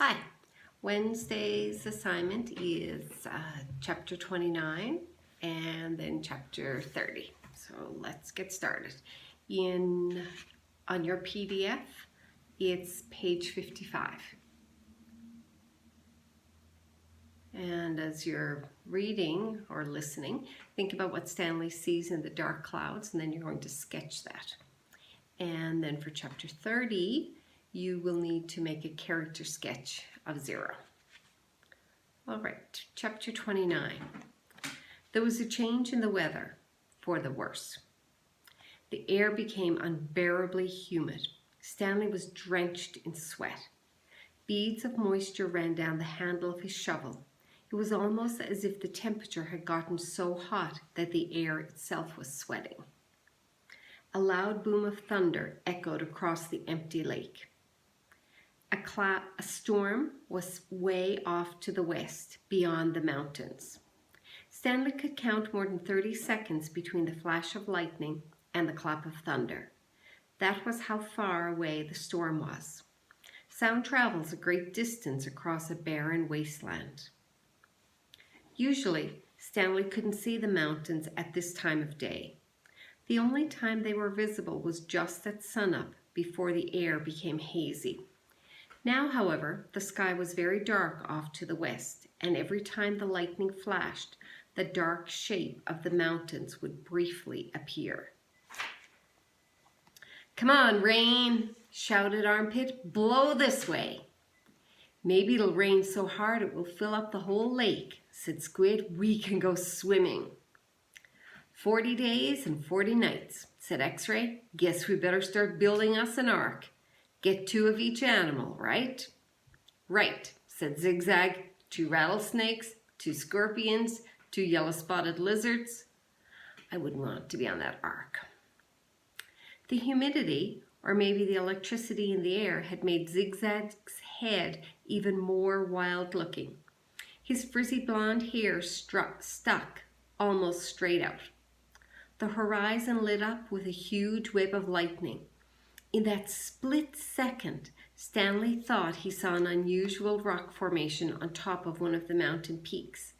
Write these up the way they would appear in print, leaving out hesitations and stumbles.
Hi. Wednesday's assignment is chapter 29 and then chapter 30. So let's get started. On your PDF, it's page 55. And as you're reading or listening, think about what Stanley sees in the dark clouds, and then you're going to sketch that. And then for chapter 30, you will need to make a character sketch of Zero. All right, chapter 29. There was a change in the weather for the worse. The air became unbearably humid. Stanley was drenched in sweat. Beads of moisture ran down the handle of his shovel. It was almost as if the temperature had gotten so hot that the air itself was sweating. A loud boom of thunder echoed across the empty lake. A storm was way off to the west, beyond the mountains. Stanley could count more than 30 seconds between the flash of lightning and the clap of thunder. That was how far away the storm was. Sound travels a great distance across a barren wasteland. Usually, Stanley couldn't see the mountains at this time of day. The only time they were visible was just at sunup, before the air became hazy. Now, however, the sky was very dark off to the west, and every time the lightning flashed, the dark shape of the mountains would briefly appear. "Come on, rain," shouted Armpit. "Blow this way." "Maybe it'll rain so hard it will fill up the whole lake," said Squid. "We can go swimming." 40 days and 40 nights, said X-Ray. "Guess we better start building us an ark. Get 2 of each animal, right?" "Right," said Zigzag. 2 rattlesnakes, 2 scorpions, 2 yellow-spotted lizards. I wouldn't want to be on that ark. The humidity, or maybe the electricity in the air, had made Zigzag's head even more wild-looking. His frizzy blonde hair stuck almost straight out. The horizon lit up with a huge web of lightning. In that split second, Stanley thought he saw an unusual rock formation on top of one of the mountain peaks.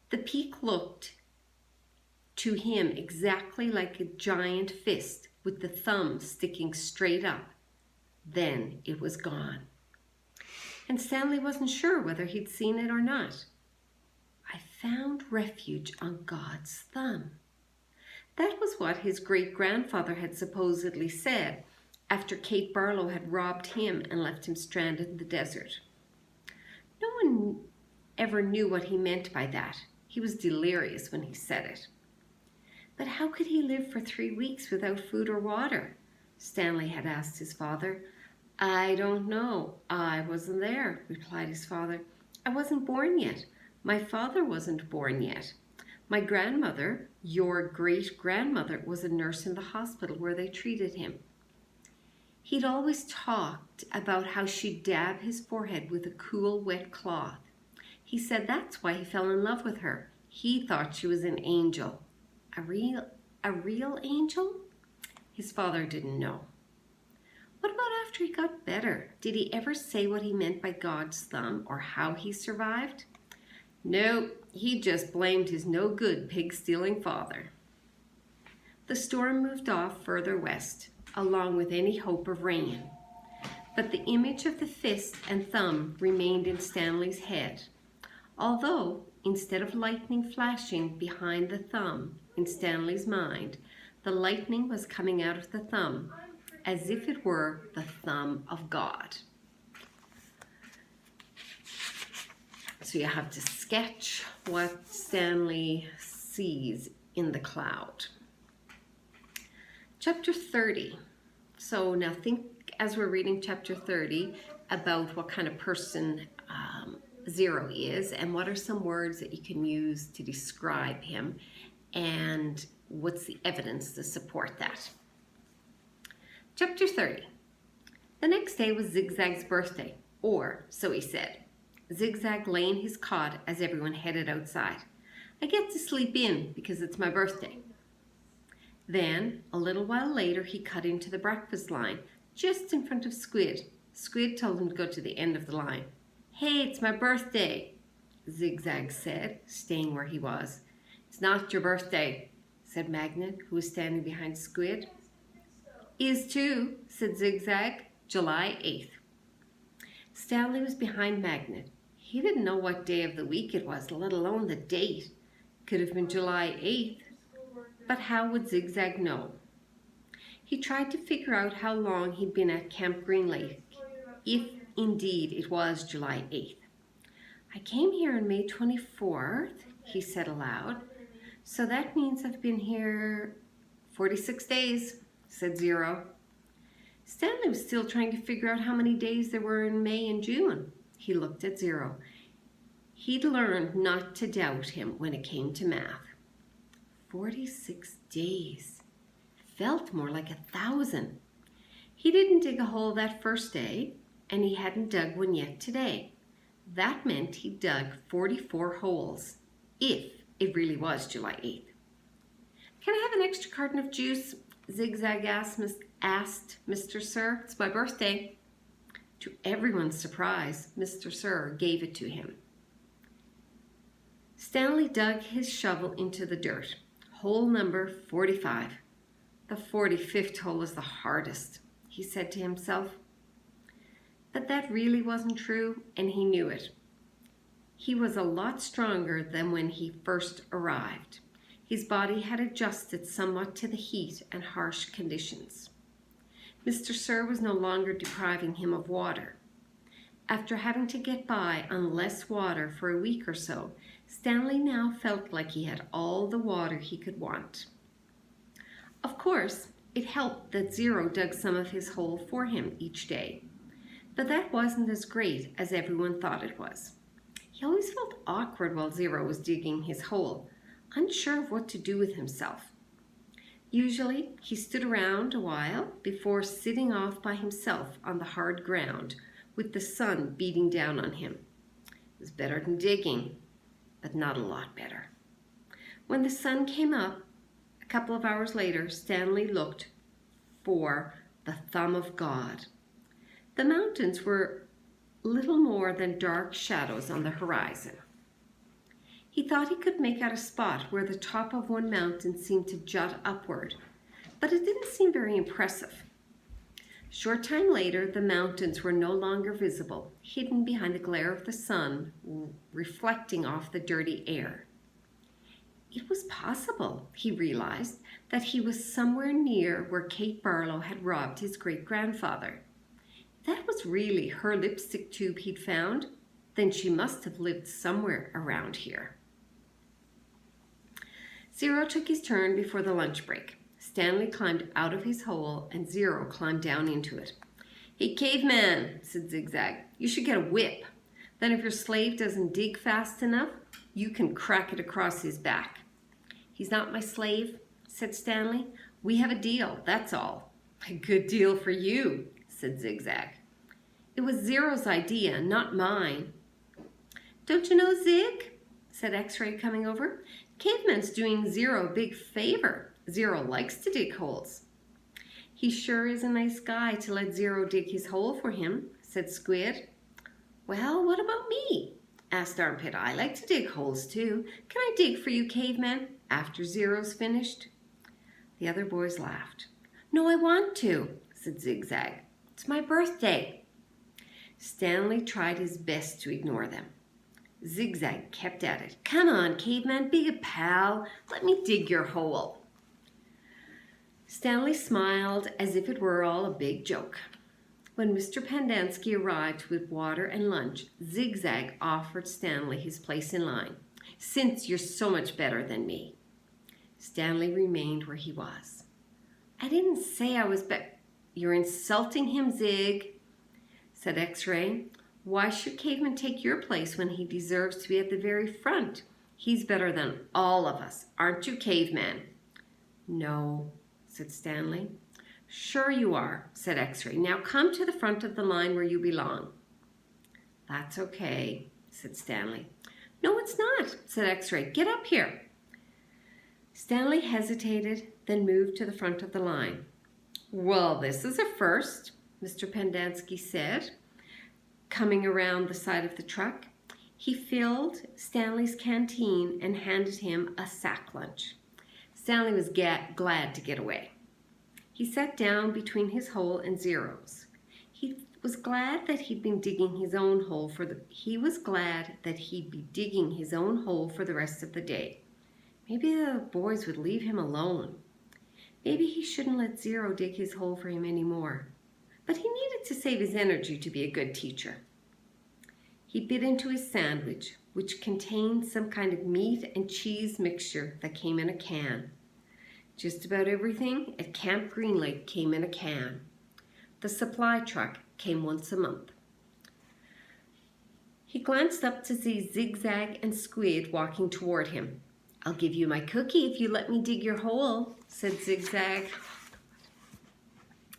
The peak looked to him exactly like a giant fist with the thumb sticking straight up. Then it was gone. And Stanley wasn't sure whether he'd seen it or not. "I found refuge on God's thumb." That was what his great-grandfather had supposedly said after Kate Barlow had robbed him and left him stranded in the desert. No one ever knew what he meant by that. He was delirious when he said it. But how could he live for 3 weeks without food or water? Stanley had asked his father. "I don't know. I wasn't there," replied his father. "I wasn't born yet. My father wasn't born yet. My grandmother, your great-grandmother, was a nurse in the hospital where they treated him. He'd always talked about how she'd dab his forehead with a cool, wet cloth. He said that's why he fell in love with her. He thought she was an angel." A real angel? His father didn't know. What about after he got better? Did he ever say what he meant by God's thumb or how he survived? No, he just blamed his no-good pig-stealing father. The storm moved off further west, along with any hope of rain. But the image of the fist and thumb remained in Stanley's head. Although, instead of lightning flashing behind the thumb in Stanley's mind, the lightning was coming out of the thumb, as if it were the thumb of God. So you have to sketch what Stanley sees in the cloud. Chapter 30. So now think, as we're reading chapter 30, about what kind of person Zero is, and what are some words that you can use to describe him, and what's the evidence to support that. Chapter 30. The next day was Zigzag's birthday, or so he said. Zigzag lay in his cot as everyone headed outside. "I get to sleep in because it's my birthday." Then, a little while later, he cut into the breakfast line, just in front of Squid. Squid told him to go to the end of the line. "Hey, it's my birthday," Zigzag said, staying where he was. "It's not your birthday," said Magnet, who was standing behind Squid. "Is too," said Zigzag. "July 8th. Stanley was behind Magnet. He didn't know what day of the week it was, let alone the date. Could have been July 8th, but how would Zigzag know? He tried to figure out how long he'd been at Camp Green Lake, if indeed it was July 8th. "I came here on May 24th, he said aloud. "So that means I've been here 46 days, said Zero. Stanley was still trying to figure out how many days there were in May and June. He looked at Zero. He'd learned not to doubt him when it came to math. 46 days. Felt more like 1,000. He didn't dig a hole that first day, and he hadn't dug one yet today. That meant he dug 44 holes, if it really was July 8th. "Can I have an extra carton of juice?" Zigzag asked Mr. Sir. "It's my birthday." To everyone's surprise, Mr. Sir gave it to him. Stanley dug his shovel into the dirt. Hole number 45. "The 45th hole is the hardest," he said to himself. But that really wasn't true, and he knew it. He was a lot stronger than when he first arrived. His body had adjusted somewhat to the heat and harsh conditions. Mr. Sir was no longer depriving him of water. After having to get by on less water for a week or so, Stanley now felt like he had all the water he could want. Of course, it helped that Zero dug some of his hole for him each day, but that wasn't as great as everyone thought it was. He always felt awkward while Zero was digging his hole, unsure of what to do with himself. Usually, he stood around a while before sitting off by himself on the hard ground with the sun beating down on him. It was better than digging, but not a lot better. When the sun came up, a couple of hours later, Stanley looked for the thumb of God. The mountains were little more than dark shadows on the horizon. He thought he could make out a spot where the top of one mountain seemed to jut upward, but it didn't seem very impressive. A short time later, the mountains were no longer visible, hidden behind the glare of the sun, reflecting off the dirty air. It was possible, he realized, that he was somewhere near where Kate Barlow had robbed his great-grandfather. If that was really her lipstick tube he'd found, then she must have lived somewhere around here. Zero took his turn before the lunch break. Stanley climbed out of his hole and Zero climbed down into it. "Hey, caveman," said Zigzag, "you should get a whip. Then if your slave doesn't dig fast enough, you can crack it across his back." "He's not my slave," said Stanley. "We have a deal, that's all." "A good deal for you," said Zigzag. "It was Zero's idea, not mine." "Don't you know Zig?" said X-Ray, coming over. "Caveman's doing Zero a big favor. Zero likes to dig holes." "He sure is a nice guy to let Zero dig his hole for him," said Squid. "Well, what about me?" asked Armpit. "I like to dig holes too. Can I dig for you, Caveman, after Zero's finished?" The other boys laughed. "No, I want to," said Zigzag. "It's my birthday." Stanley tried his best to ignore them. Zigzag kept at it. "Come on, Caveman, be a pal. Let me dig your hole." Stanley smiled as if it were all a big joke. When Mr. Pendanski arrived with water and lunch, Zigzag offered Stanley his place in line. "Since you're so much better than me." Stanley remained where he was. "I didn't say I was "You're insulting him, Zig," said X-Ray. "Why should Caveman take your place when he deserves to be at the very front? He's better than all of us. Aren't you, Caveman?" "No," said Stanley. "Sure you are," said X-Ray. "Now come to the front of the line where you belong." "That's okay," said Stanley. "No, it's not," said X-Ray. "Get up here." Stanley hesitated, then moved to the front of the line. "Well, this is a first," Mr. Pendanski said, coming around the side of the truck. He filled Stanley's canteen and handed him a sack lunch. Stanley was glad to get away. He sat down between his hole and Zero's. He was glad that he'd been digging his own hole for the rest of the day. Maybe the boys would leave him alone. Maybe he shouldn't let Zero dig his hole for him anymore. But he needed to save his energy to be a good teacher. He bit into his sandwich, which contained some kind of meat and cheese mixture that came in a can. Just about everything at Camp Green Lake came in a can. The supply truck came once a month. He glanced up to see Zigzag and Squid walking toward him. "I'll give you my cookie if you let me dig your hole," said Zigzag.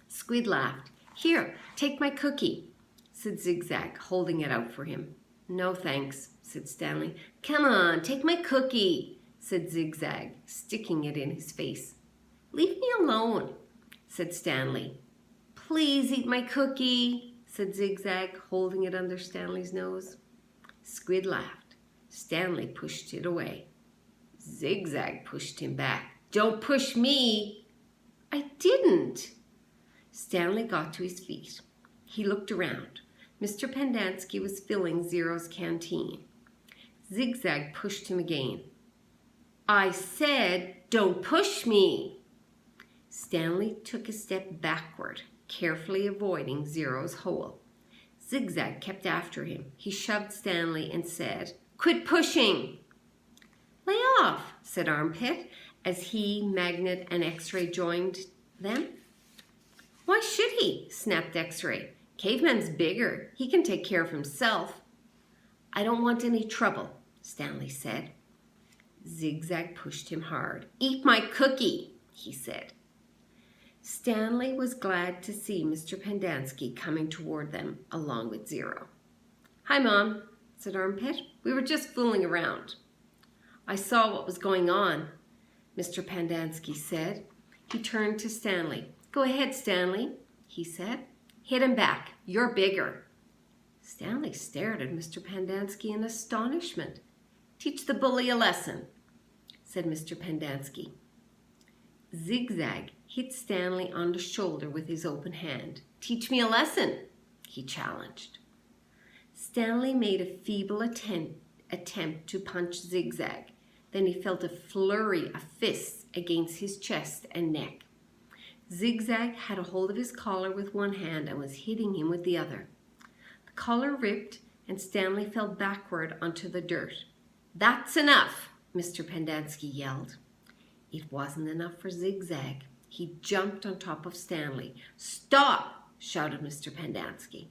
Squid laughed. "Here, take my cookie," said Zigzag, holding it out for him. "No thanks," said Stanley. "Come on, take my cookie," said Zigzag, sticking it in his face. "Leave me alone," said Stanley. "Please eat my cookie," said Zigzag, holding it under Stanley's nose. Squid laughed. Stanley pushed it away. Zigzag pushed him back. "Don't push me." "I didn't." Stanley got to his feet. He looked around. Mr. Pendanski was filling Zero's canteen. Zigzag pushed him again. "I said, don't push me." Stanley took a step backward, carefully avoiding Zero's hole. Zigzag kept after him. He shoved Stanley and said, "Quit pushing." "Lay off," said Armpit, as he, Magnet, and X-Ray joined them. "Why should he?" snapped X-Ray. "Caveman's bigger. He can take care of himself." "I don't want any trouble," Stanley said. Zigzag pushed him hard. "Eat my cookie," he said. Stanley was glad to see Mr. Pendanski coming toward them along with Zero. "Hi, Mom," said Armpit. "We were just fooling around." "I saw what was going on," Mr. Pendanski said. He turned to Stanley. "Go ahead, Stanley," he said. "Hit him back. You're bigger." Stanley stared at Mr. Pendanski in astonishment. "Teach the bully a lesson," said Mr. Pendanski. Zigzag hit Stanley on the shoulder with his open hand. "Teach me a lesson," he challenged. Stanley made a feeble attempt to punch Zigzag. Then he felt a flurry of fists against his chest and neck. Zigzag had a hold of his collar with one hand and was hitting him with the other. The collar ripped and Stanley fell backward onto the dirt. "That's enough," Mr. Pendanski yelled. It wasn't enough for Zigzag. He jumped on top of Stanley. "Stop!" shouted Mr. Pendanski.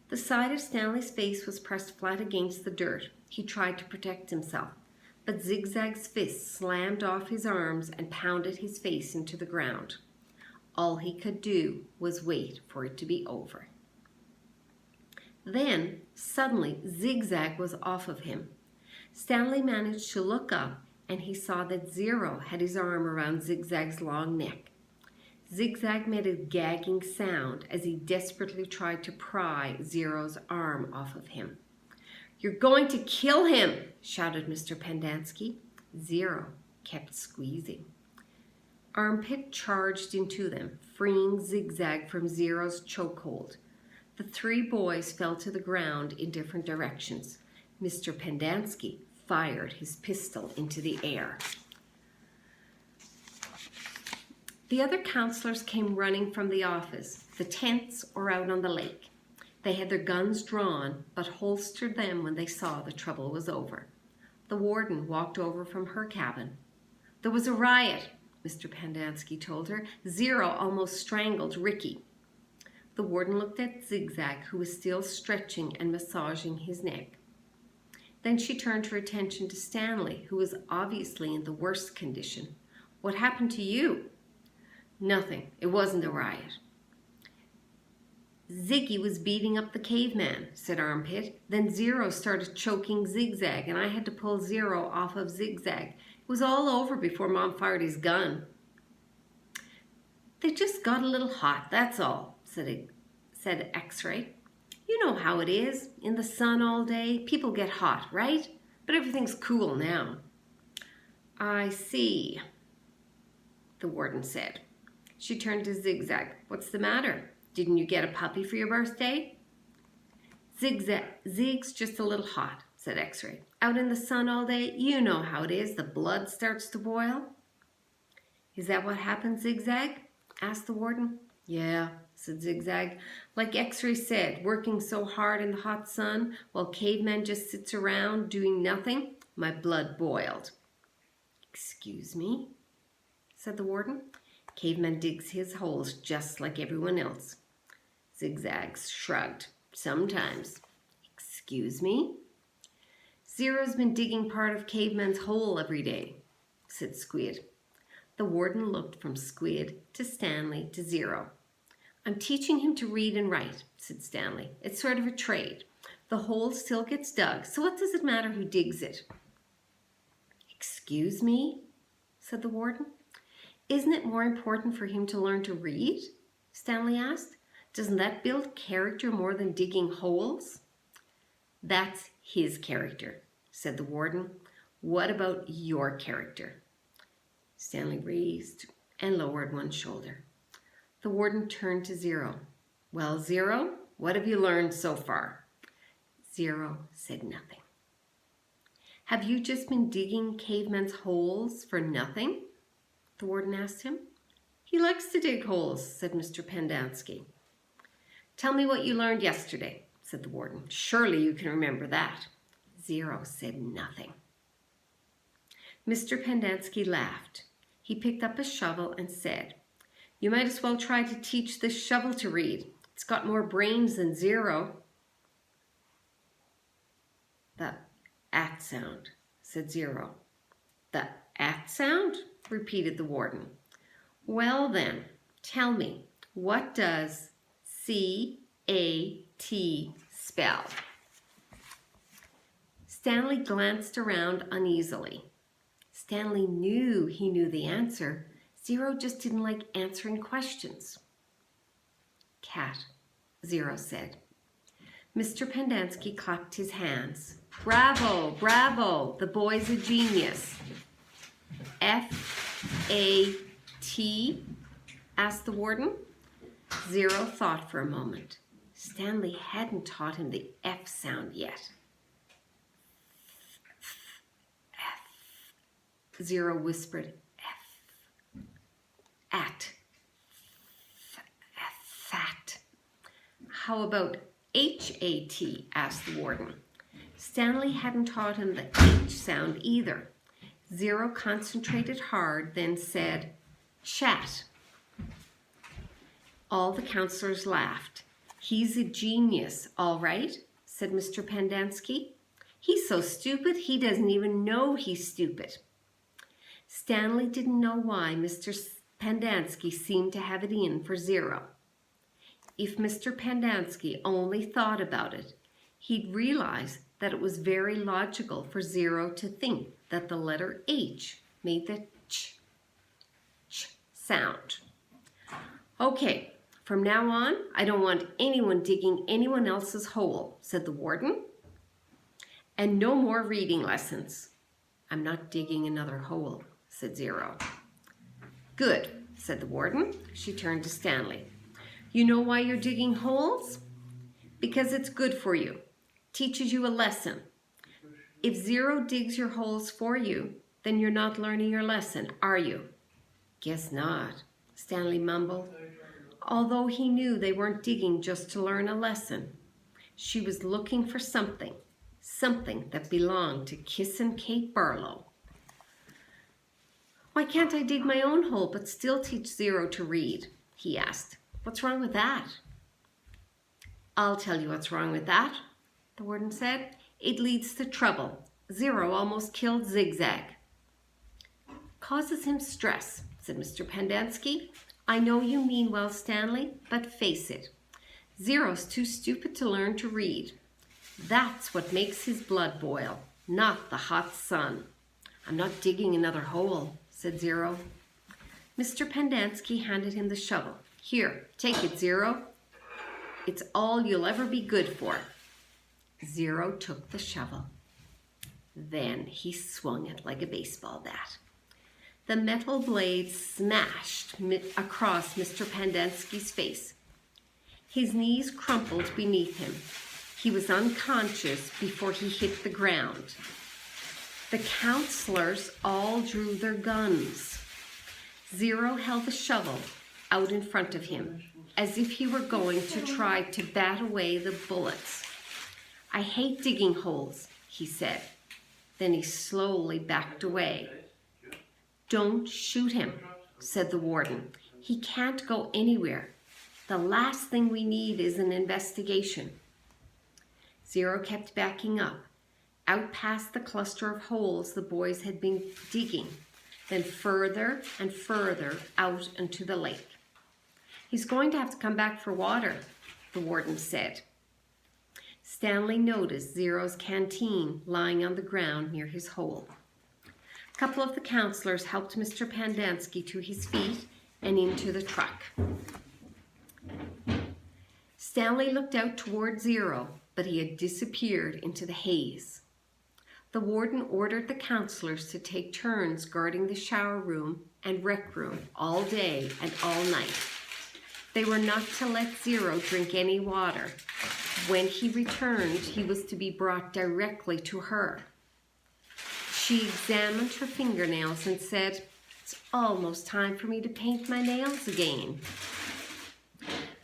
The side of Stanley's face was pressed flat against the dirt. He tried to protect himself, but Zigzag's fist slammed off his arms and pounded his face into the ground. All he could do was wait for it to be over. Then, suddenly, Zigzag was off of him. Stanley managed to look up, and he saw that Zero had his arm around Zigzag's long neck. Zigzag made a gagging sound as he desperately tried to pry Zero's arm off of him. "You're going to kill him!" shouted Mr. Pendanski. Zero kept squeezing. Armpit charged into them, freeing Zigzag from Zero's chokehold. The three boys fell to the ground in different directions. Mr. Pendanski fired his pistol into the air. The other counselors came running from the office, the tents, or out on the lake. They had their guns drawn, but holstered them when they saw the trouble was over. The warden walked over from her cabin. "There was a riot," Mr. Pendanski told her. "Zero almost strangled Ricky." The warden looked at Zigzag, who was still stretching and massaging his neck. Then she turned her attention to Stanley, who was obviously in the worst condition. "What happened to you?" "Nothing. It wasn't a riot." "Ziggy was beating up the caveman," said Armpit. "Then Zero started choking Zigzag, and I had to pull Zero off of Zigzag. It was all over before Mom fired his gun." "They just got a little hot, that's all," said said X-Ray. You know how it is. In the sun all day, people get hot, right? But everything's cool now. I see, the warden said. She turned to Zigzag. What's the matter? Didn't you get a puppy for your birthday? Zig's just a little hot, said X-Ray. Out in the sun all day, you know how it is. The blood starts to boil. Is that what happens, Zigzag? Asked the warden. Yeah, said Zigzag. Like X-Ray said, working so hard in the hot sun while Caveman just sits around doing nothing, my blood boiled. Excuse me, said the warden. Caveman digs his holes just like everyone else. Zigzag shrugged. Sometimes. Excuse me? Zero's been digging part of Caveman's hole every day, said Squid. The warden looked from Squid to Stanley to Zero. I'm teaching him to read and write, said Stanley. It's sort of a trade. The hole still gets dug, so what does it matter who digs it? Excuse me, said the warden. Isn't it more important for him to learn to read? Stanley asked. Doesn't that build character more than digging holes? That's his character, said the warden. What about your character? Stanley raised and lowered one shoulder. The warden turned to Zero. Well, Zero, what have you learned so far? Zero said nothing. Have you just been digging Caveman's holes for nothing? The warden asked him. He likes to dig holes, said Mr. Pendanski. Tell me what you learned yesterday, said the warden. Surely you can remember that. Zero said nothing. Mr. Pendanski laughed. He picked up a shovel and said, You might as well try to teach this shovel to read. It's got more brains than Zero. The at sound, said Zero. The at sound? Repeated the warden. Well then, tell me, what does C-A-T spell? Stanley glanced around uneasily. Stanley knew he knew the answer. Zero just didn't like answering questions. Cat, Zero said. Mr. Pendanski clapped his hands. Bravo, bravo, the boy's a genius. F-A-T? asked the warden. Zero thought for a moment. Stanley hadn't taught him the F sound yet. F. Zero whispered, F. At. Fat. How about H-A-T? asked the warden. Stanley hadn't taught him the H sound either. Zero concentrated hard, then said, Chat. All the counselors laughed. He's a genius, all right, said Mr. Pendanski. He's so stupid, he doesn't even know he's stupid. Stanley didn't know why Mr. Pendanski seemed to have it in for Zero. If Mr. Pendanski only thought about it, he'd realize that it was very logical for Zero to think that the letter H made the ch sound. Okay, from now on, I don't want anyone digging anyone else's hole, said the warden. And no more reading lessons. I'm not digging another hole, said Zero. Good, said the warden. She turned to Stanley. You know why you're digging holes? Because it's good for you. Teaches you a lesson. If Zero digs your holes for you, then you're not learning your lesson, are you? Guess not, Stanley mumbled. Although he knew they weren't digging just to learn a lesson. She was looking for something that belonged to Kissin' Kate Barlow. Why can't I dig my own hole but still teach Zero to read? He asked. What's wrong with that? I'll tell you what's wrong with that, the warden said. It leads to trouble. Zero almost killed Zigzag. Causes him stress, said Mr. Pendanski. I know you mean well, Stanley, but face it. Zero's too stupid to learn to read. That's what makes his blood boil, not the hot sun. I'm not digging another hole, said Zero. Mr. Pendanski handed him the shovel. Here, take it, Zero. It's all you'll ever be good for. Zero took the shovel. Then he swung it like a baseball bat. The metal blade smashed across Mr. Pendanski's face. His knees crumpled beneath him. He was unconscious before he hit the ground. The counselors all drew their guns. Zero held the shovel out in front of him, as if he were going to try to bat away the bullets. "I hate digging holes," he said. Then he slowly backed away. "Don't shoot him," said the warden. "He can't go anywhere. The last thing we need is an investigation." Zero kept backing up, out past the cluster of holes the boys had been digging, then further and further out into the lake. "He's going to have to come back for water," the warden said. Stanley noticed Zero's canteen lying on the ground near his hole. A couple of the counselors helped Mr. Pendanski to his feet and into the truck. Stanley looked out toward Zero, but he had disappeared into the haze. The warden ordered the counselors to take turns guarding the shower room and rec room all day and all night. They were not to let Zero drink any water. When he returned, he was to be brought directly to her. She examined her fingernails and said, "It's almost time for me to paint my nails again."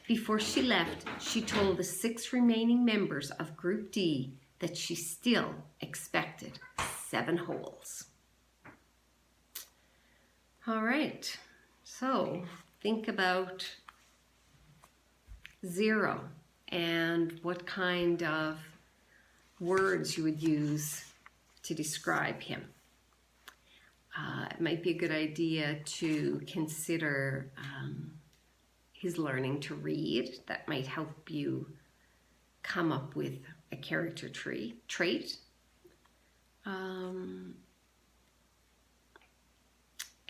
Before she left, she told the 6 remaining members of Group D that she still expected 7 holes. All right, so think about Zero and what kind of words you would use to describe him. It might be a good idea to consider his learning to read. That might help you come up with a character trait.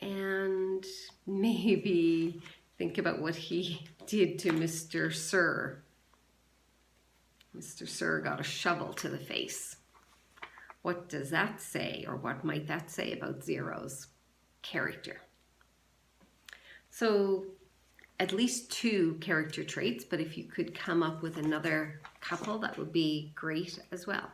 And maybe think about what he did to Mr. Sir. Mr. Sir got a shovel to the face. What does that say, or what might that say about Zero's character? So at least 2 character traits, but if you could come up with another couple, that would be great as well.